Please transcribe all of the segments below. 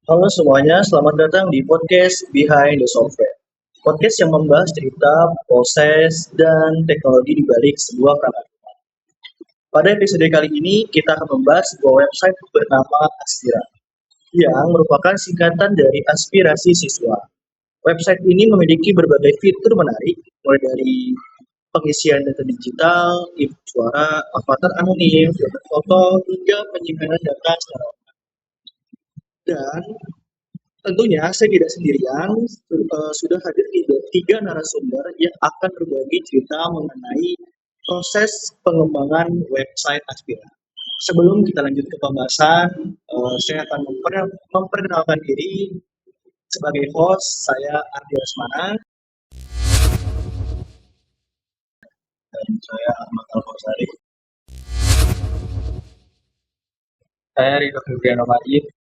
Halo semuanya, selamat datang di podcast Behind the Software. Podcast yang membahas cerita, proses, dan teknologi di balik sebuah perangkat. Pada episode kali ini, kita akan membahas sebuah website bernama Aspira, yang merupakan singkatan dari aspirasi siswa. Website ini memiliki berbagai fitur menarik, mulai dari pengisian data digital, input suara, avatar anonim, foto, hingga penyimpanan data secara online. Dan tentunya saya tidak sendirian, sudah hadir tiga narasumber yang akan berbagi cerita mengenai proses pengembangan website Aspira. Sebelum kita lanjut ke pembahasan, saya akan memperkenalkan diri sebagai host. Saya Ardi Lesmana dan saya Ahmad Al-Fauzari. Saya Ridho Febriano Majid.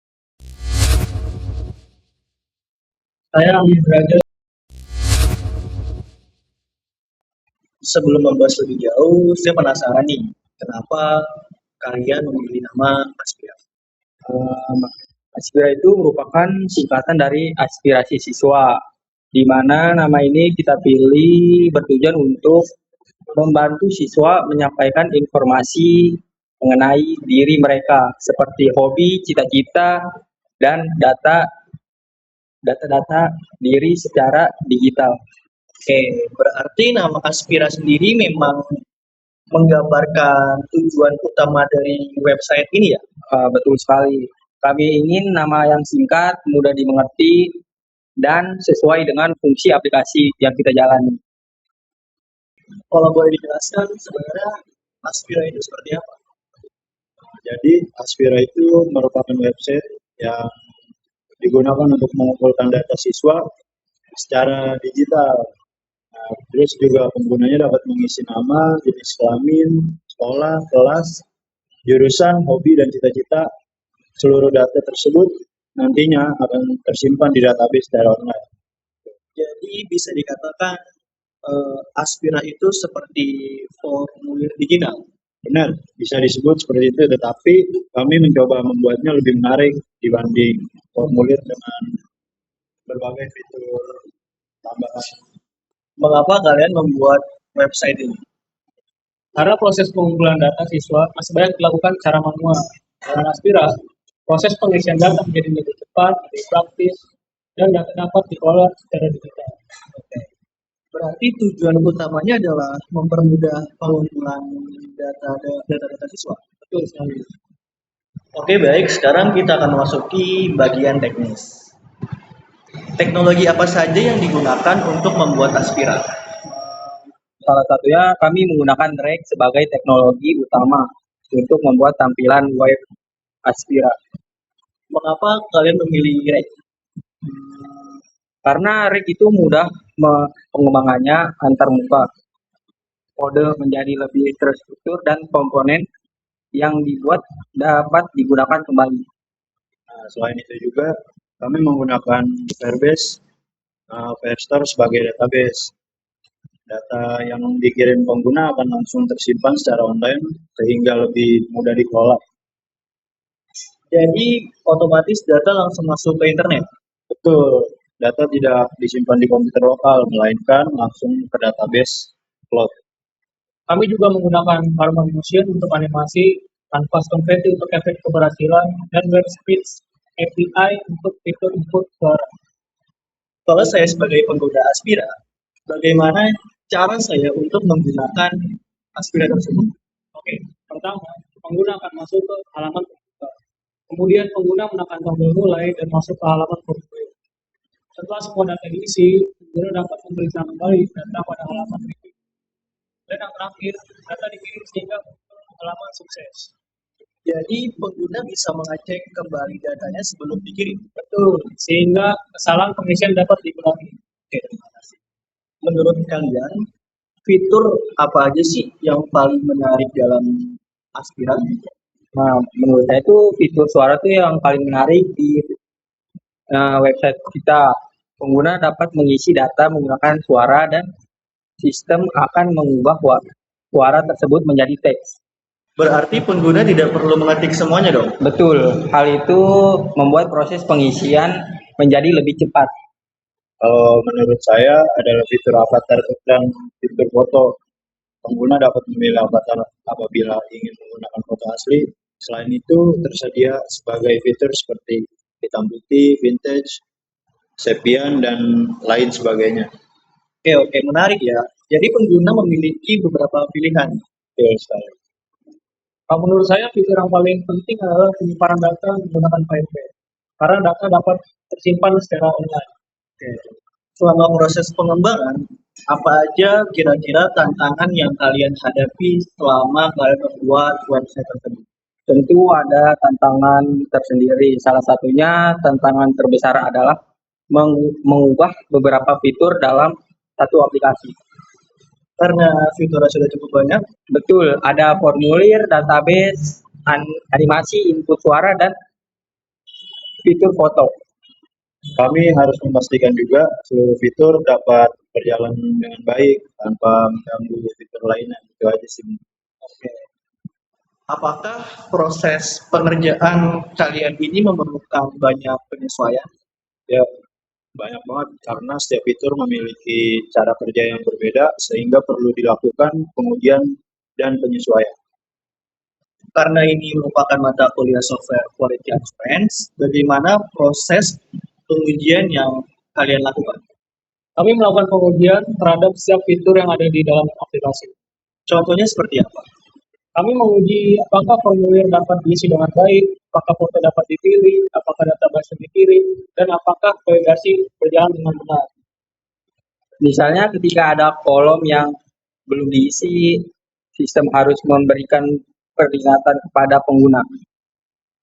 Saya Aldi Braga. Sebelum membahas lebih jauh, saya penasaran nih, kenapa kalian memilih nama Aspira? Aspira itu merupakan singkatan dari aspirasi siswa, di mana nama ini kita pilih bertujuan untuk membantu siswa menyampaikan informasi mengenai diri mereka, seperti hobi, cita-cita, dan data-data diri secara digital. Oke, berarti nama Aspira sendiri memang menggambarkan tujuan utama dari website ini ya? Betul sekali. Kami ingin nama yang singkat, mudah dimengerti, dan sesuai dengan fungsi aplikasi yang kita jalani. Kalau boleh dijelaskan sebenarnya Aspira itu seperti apa? Jadi Aspira itu merupakan website yang digunakan untuk mengumpulkan data siswa secara digital. Nah, terus juga penggunanya dapat mengisi nama, jenis kelamin, sekolah, kelas, jurusan, hobi, dan cita-cita. Seluruh data tersebut nantinya akan tersimpan di database secara online. Jadi bisa dikatakan Aspira itu seperti formulir digital. Benar, bisa disebut seperti itu, tetapi kami mencoba membuatnya lebih menarik dibanding formulir dengan berbagai fitur tambahan. Mengapa kalian membuat website ini? Karena proses pengumpulan data siswa masih banyak dilakukan secara manual. Dengan Aspira, proses pengisian data menjadi lebih cepat, lebih praktis, dan data dapat dikelola secara digital. Oke. Berarti tujuan utamanya adalah mempermudah pengumpulan data siswa. Betul sekali. Oke, baik. Sekarang kita akan memasuki bagian teknis. Teknologi apa saja yang digunakan untuk membuat Aspira? Salah satunya kami menggunakan Drag sebagai teknologi utama untuk membuat tampilan web Aspira. Mengapa kalian memilih Rek? Karena Rag itu mudah pengembangannya antar muka. Kode menjadi lebih terstruktur dan komponen yang dibuat dapat digunakan kembali. Nah, selain itu juga kami menggunakan Firebase, Firestore sebagai database. Data yang dikirim pengguna akan langsung tersimpan secara online sehingga lebih mudah dikelola. Jadi otomatis data langsung masuk ke internet. Betul, data tidak disimpan di komputer lokal, melainkan langsung ke database cloud. Kami juga menggunakan Harmony untuk animasi, Canvas konversi untuk efek keberhasilan, dan Web Speech API untuk fitur input suara. Kalau saya sebagai pengguna Aspira, bagaimana cara saya untuk menggunakan Aspira tersebut? Oke, pertama, pengguna akan masuk ke halaman terbuka. Kemudian pengguna menekan tombol mulai dan masuk ke halaman formulir. Setelah semua data diisi, pengguna dapat memeriksa kembali data pada halaman berikutnya. Dan yang terakhir, data dikirim sehingga halaman sukses. Jadi pengguna bisa mengecek kembali datanya sebelum dikirim. Betul, sehingga kesalahan pengisian dapat dikurangi. Oke, terima kasih. Menurut kalian, fitur apa aja sih yang paling menarik dalam Aspira? Nah, menurut saya itu fitur suara itu yang paling menarik di website kita. Pengguna dapat mengisi data menggunakan suara dan sistem akan mengubah suara tersebut menjadi teks. Berarti pengguna tidak perlu mengetik semuanya dong. Betul, hal itu membuat proses pengisian menjadi lebih cepat. Kalau menurut saya adalah fitur avatar dan fitur foto. Pengguna dapat memilih avatar apabila ingin menggunakan foto asli. Selain itu, tersedia sebagai fitur seperti hitam putih, vintage, sepian, dan lain sebagainya. Oke, menarik ya. Jadi pengguna memiliki beberapa pilihan. Betul sekali. Kalau menurut saya fitur yang paling penting adalah penyimpanan data menggunakan Firebase. Karena data dapat tersimpan secara online. Oke. Selama proses pengembangan, apa aja kira-kira tantangan yang kalian hadapi selama kalian membuat website tersebut? Tentu ada tantangan tersendiri. Salah satunya tantangan terbesar adalah mengubah beberapa fitur dalam satu aplikasi. Karena fiturnya sudah cukup banyak, Betul, ada formulir, database, animasi, input suara, dan fitur foto. Kami harus memastikan juga seluruh fitur dapat berjalan dengan baik tanpa mengganggu fitur lainnya. Itu aja sih. oke. Apakah proses pengerjaan kalian ini memerlukan banyak penyesuaian? Ya, banyak banget karena setiap fitur memiliki cara kerja yang berbeda sehingga perlu dilakukan pengujian dan penyesuaian. Karena ini merupakan mata kuliah software quality assurance, bagaimana proses pengujian yang kalian lakukan? Kami melakukan pengujian terhadap setiap fitur yang ada di dalam aplikasi. Contohnya seperti apa? Kami menguji apakah formulir dapat diisi dengan baik, apakah foto dapat dipilih, apakah database dikirim, dan apakah validasi berjalan dengan benar. Misalnya ketika ada kolom yang belum diisi, sistem harus memberikan peringatan kepada pengguna.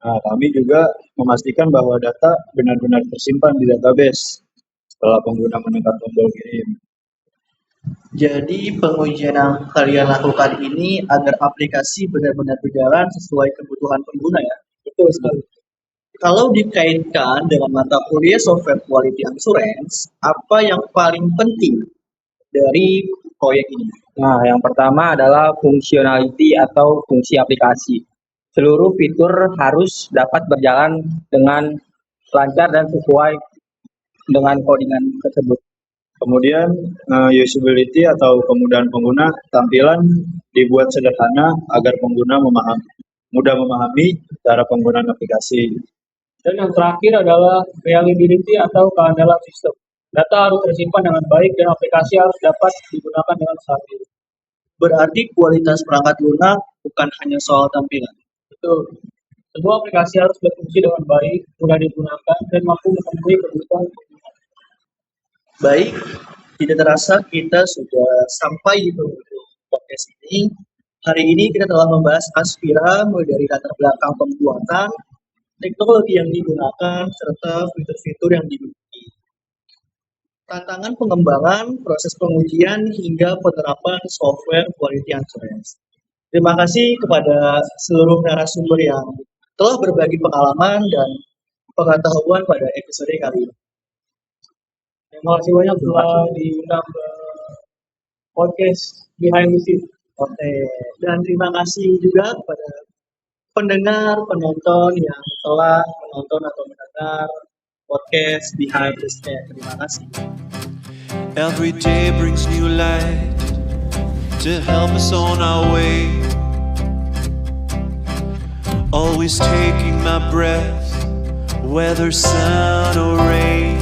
Nah, kami juga memastikan bahwa data benar-benar tersimpan di database setelah pengguna menekan tombol kirim. Jadi pengujian yang kalian lakukan ini agar aplikasi benar-benar berjalan sesuai kebutuhan pengguna ya. Betul sekali. Kalau dikaitkan dengan mata kuliah software quality assurance, apa yang paling penting dari proyek ini? Nah, yang pertama adalah functionality atau fungsi aplikasi. Seluruh fitur harus dapat berjalan dengan lancar dan sesuai dengan codingan tersebut. Kemudian usability atau kemudahan pengguna, tampilan dibuat sederhana agar pengguna mudah memahami cara penggunaan aplikasi. Dan yang terakhir adalah reliability atau keandalan sistem. Data harus tersimpan dengan baik dan aplikasi harus dapat digunakan dengan stabil. Berarti kualitas perangkat lunak bukan hanya soal tampilan. Betul. Semua aplikasi harus berfungsi dengan baik, mudah digunakan, dan mampu memenuhi kebutuhan pengguna. Baik, tidak terasa kita sudah sampai di penghujung podcast ini. Hari ini kita telah membahas Aspira mulai dari latar belakang pembuatan, teknologi yang digunakan, serta fitur-fitur yang dimiliki. Tantangan pengembangan, proses pengujian, hingga penerapan software quality assurance. Terima kasih kepada seluruh narasumber yang telah berbagi pengalaman dan pengetahuan pada episode kali ini. Terima kasih banyak telah diundang ke podcast Behind the Scene. Oke, dan terima kasih juga kepada pendengar, penonton yang telah menonton atau mendengar podcast Behind the Scene. Terima kasih. Every day brings new light to help us on our way. Always taking my breath, whether sun or rain.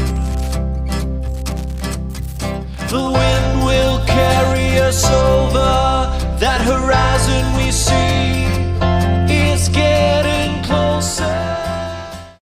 The wind will carry us